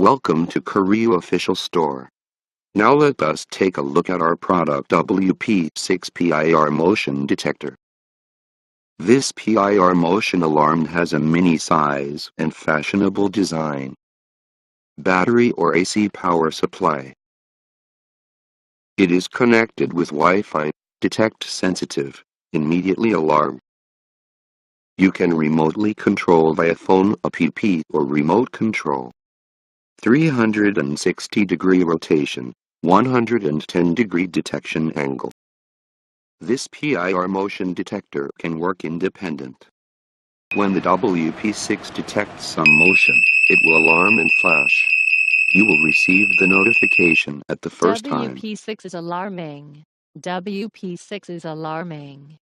Welcome to KERUI official store. Now let us take a look at our product WP6 PIR motion detector. This PIR motion alarm has a mini size and fashionable design. Battery or AC power supply. It is connected with Wi-Fi, detect sensitive, immediately alarm. You can remotely control via phone app or remote control. 360-degree rotation, 110-degree detection angle. This PIR motion detector can work independent. When the WP6 detects some motion, it will alarm and flash. You will receive the notification at the first time. WP6 is alarming. WP6 is alarming.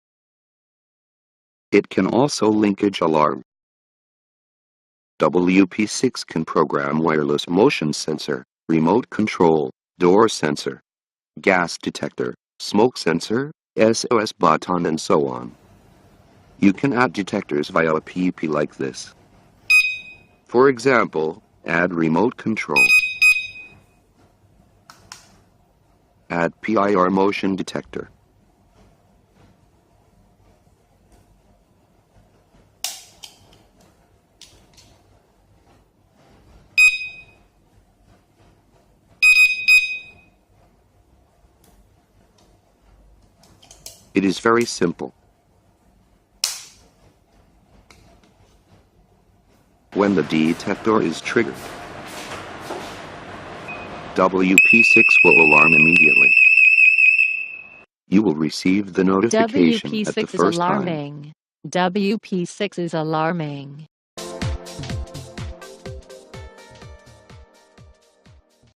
It can also linkage alarm. WP6 can program wireless motion sensor, remote control, door sensor, gas detector, smoke sensor, SOS button and so on. You can add detectors via a app like this. For example, add remote control. Add PIR motion detector. It is very simple. When the detector is triggered, WP6 will alarm immediately. You will receive the notification at the WP6 is first time. alarming. WP6 is alarming.